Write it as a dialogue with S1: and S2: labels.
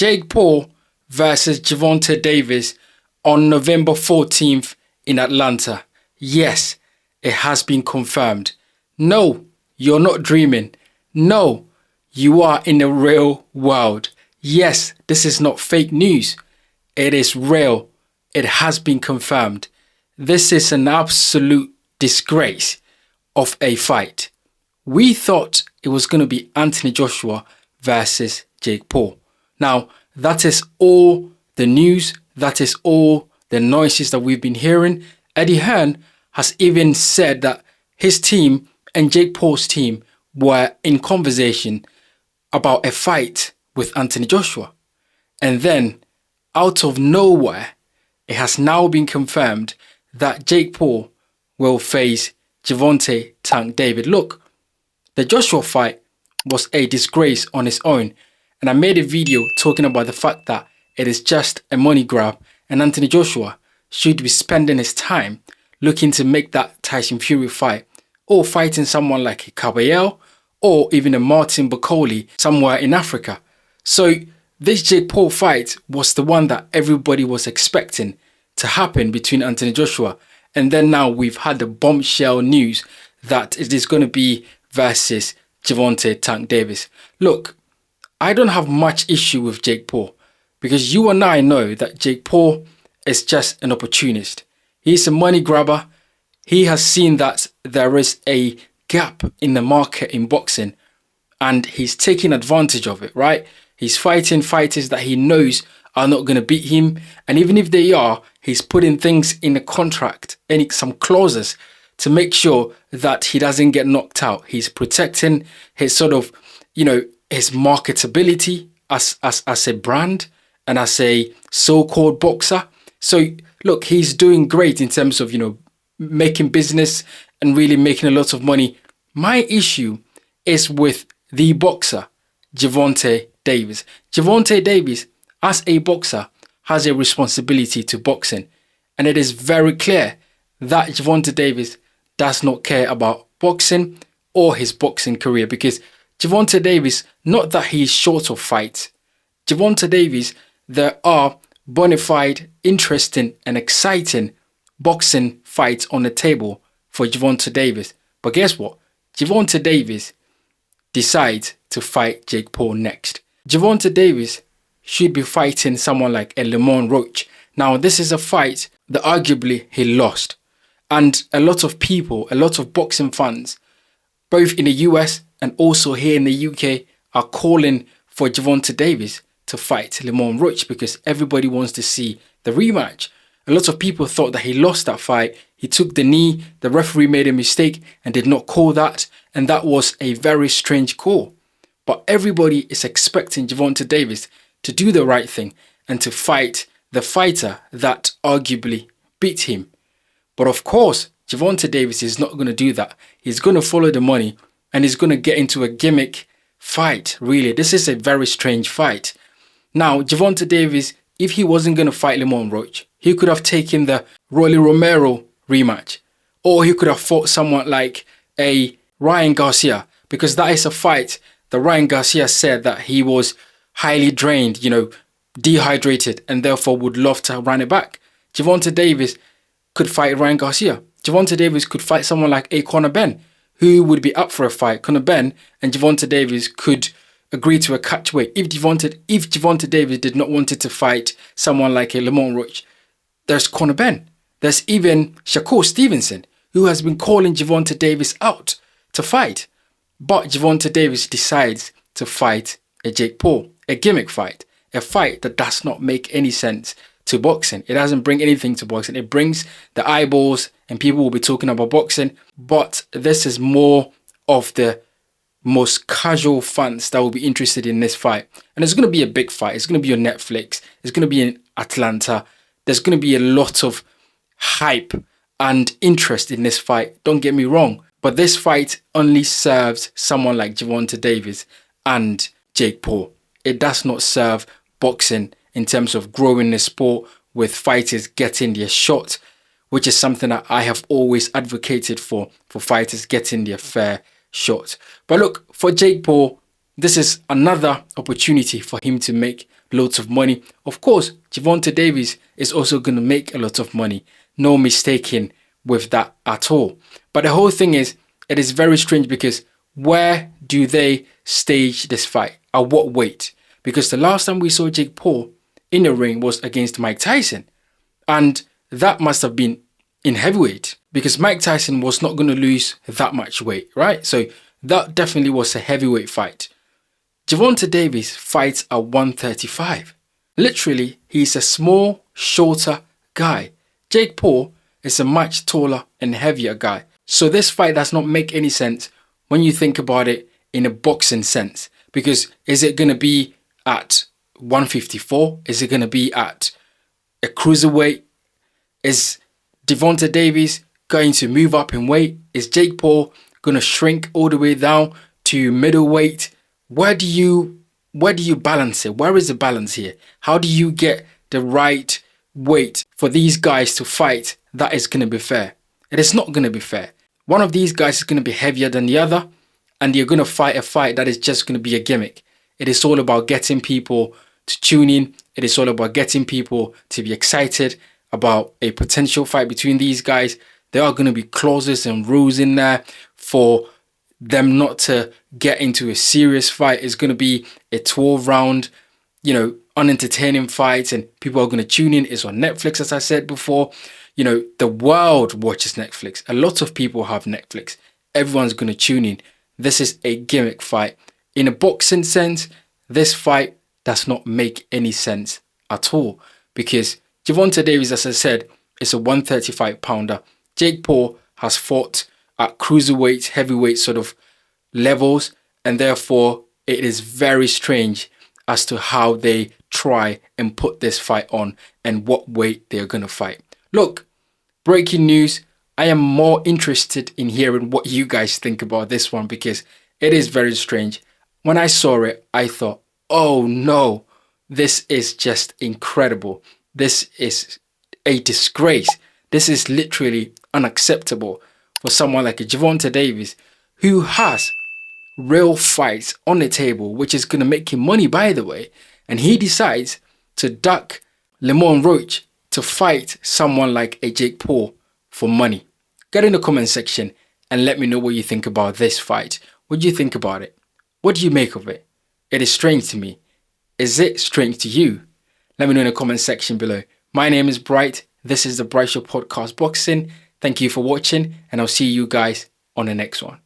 S1: Jake Paul versus Gervonta Davis on November 14th in Atlanta. Yes, it has been confirmed. No, you're not dreaming. No, you are in the real world. Yes, this is not fake news. It is real. It has been confirmed. This is an absolute disgrace of a fight. We thought it was going to be Anthony Joshua versus Jake Paul. Now, that is all the news. That is all the noises that we've been hearing. Eddie Hearn has even said that his team and Jake Paul's team were in conversation about a fight with Anthony Joshua. And then, out of nowhere, it has now been confirmed that Jake Paul will face Gervonta Tank Davis. Look, the Joshua fight was a disgrace on its own. And I made a video talking about the fact that it is just a money grab and Anthony Joshua should be spending his time looking to make that Tyson Fury fight or fighting someone like a Caballero or even a Martin Bakole somewhere in Africa. So this Jake Paul fight was the one that everybody was expecting to happen between Anthony Joshua. And then now we've had the bombshell news that it is going to be versus Gervonta Tank Davis. Look, I don't have much issue with Jake Paul because you and I know that Jake Paul is just an opportunist. He's a money grabber. He has seen that there is a gap in the market in boxing and he's taking advantage of it, right? He's fighting fighters that he knows are not going to beat him. And even if they are, he's putting things in the contract, some clauses to make sure that he doesn't get knocked out. He's protecting his sort of, his marketability as a brand and as a so-called boxer. So look, he's doing great in terms of, making business and really making a lot of money. My issue is with the boxer, Gervonta Davis. Gervonta Davis, as a boxer, has a responsibility to boxing. And it is very clear that Gervonta Davis does not care about boxing or his boxing career because Gervonta Davis, not that he is short of fights. Gervonta Davis, there are bona fide, interesting and exciting boxing fights on the table for Gervonta Davis. But guess what? Gervonta Davis decides to fight Jake Paul next. Gervonta Davis should be fighting someone like a Lemon Roach. Now, this is a fight that arguably he lost. And a lot of people, a lot of boxing fans, both in the US and also here in the UK, are calling for Gervonta Davis to fight Lemon Roach because everybody wants to see the rematch. A lot of people thought that he lost that fight. He took the knee, the referee made a mistake and did not call that. And that was a very strange call. But everybody is expecting Gervonta Davis to do the right thing and to fight the fighter that arguably beat him. But of course, Gervonta Davis is not going to do that. He's going to follow the money and he's going to get into a gimmick fight. Really, this is a very strange fight. Now, Gervonta Davis, if he wasn't going to fight Lemon Roach, he could have taken the Rolly Romero rematch. Or he could have fought someone like a Ryan Garcia, because that is a fight that Ryan Garcia said that he was highly drained, dehydrated, and therefore would love to run it back. Gervonta Davis could fight Ryan Garcia. Gervonta Davis could fight someone like a Conor Benn, who would be up for a fight. Conor Benn and Gervonta Davis could agree to a catchweight. If Gervonta Davis did not want to fight someone like a Lemon Roach, there's Conor Benn. There's even Shakur Stevenson, who has been calling Gervonta Davis out to fight. But Gervonta Davis decides to fight a Jake Paul, a gimmick fight, a fight that does not make any sense to boxing. It doesn't bring anything to boxing. It brings the eyeballs and people will be talking about boxing. But this is more of the most casual fans that will be interested in this fight. And it's going to be a big fight. It's going to be on Netflix. It's going to be in Atlanta. There's going to be a lot of hype and interest in this fight. Don't get me wrong. But this fight only serves someone like Gervonta Davis and Jake Paul. It does not serve boxing in terms of growing the sport with fighters getting their shot, which is something that I have always advocated for fighters getting their fair shot. But look, for Jake Paul, this is another opportunity for him to make loads of money. Of course, Gervonta Davis is also going to make a lot of money. No mistaking with that at all. But the whole thing is, it is very strange because where do they stage this fight? At what weight? Because the last time we saw Jake Paul in the ring was against Mike Tyson. And that must have been in heavyweight because Mike Tyson was not going to lose that much weight, right? So that definitely was a heavyweight fight. Gervonta Davis fights at 135. Literally, he's a small, shorter guy. Jake Paul is a much taller and heavier guy. So this fight does not make any sense when you think about it in a boxing sense. Because is it going to be at 154? Is it going to be at a cruiserweight? Is Gervonta Davis going to move up in weight? Is Jake Paul going to shrink all the way down to middleweight? Where do you balance it? Where is the balance here? How do you get the right weight for these guys to fight that is going to be fair? It is not going to be fair. One of these guys is going to be heavier than the other, and you're going to fight a fight that is just going to be a gimmick. It is all about getting people to tune in. It is all about getting people to be excited about a potential fight between these guys. There are going to be clauses and rules in there for them not to get into a serious fight. It's going to be a 12-round, unentertaining fight, and people are going to tune in. It's on Netflix, as I said before. The world watches Netflix. A lot of people have Netflix. Everyone's going to tune in. This is a gimmick fight. In a boxing sense, this fight does not make any sense at all because Gervonta Davis, as I said, is a 135-pounder. Jake Paul has fought at cruiserweight, heavyweight sort of levels, and therefore it is very strange as to how they try and put this fight on and what weight they are going to fight. Look, breaking news. I am more interested in hearing what you guys think about this one because it is very strange. When I saw it, I thought, oh no, this is just incredible. This is a disgrace. This is literally unacceptable for someone like a Gervonta Davis who has real fights on the table, which is going to make him money, by the way. And he decides to duck Lemon Roach to fight someone like a Jake Paul for money. Get in the comment section and let me know what you think about this fight. What do you think about it? What do you make of it? It is strange to me. Is it strange to you? Let me know in the comment section below. My name is Bright. This is the Bright Show Podcast Boxing. Thank you for watching, and I'll see you guys on the next one.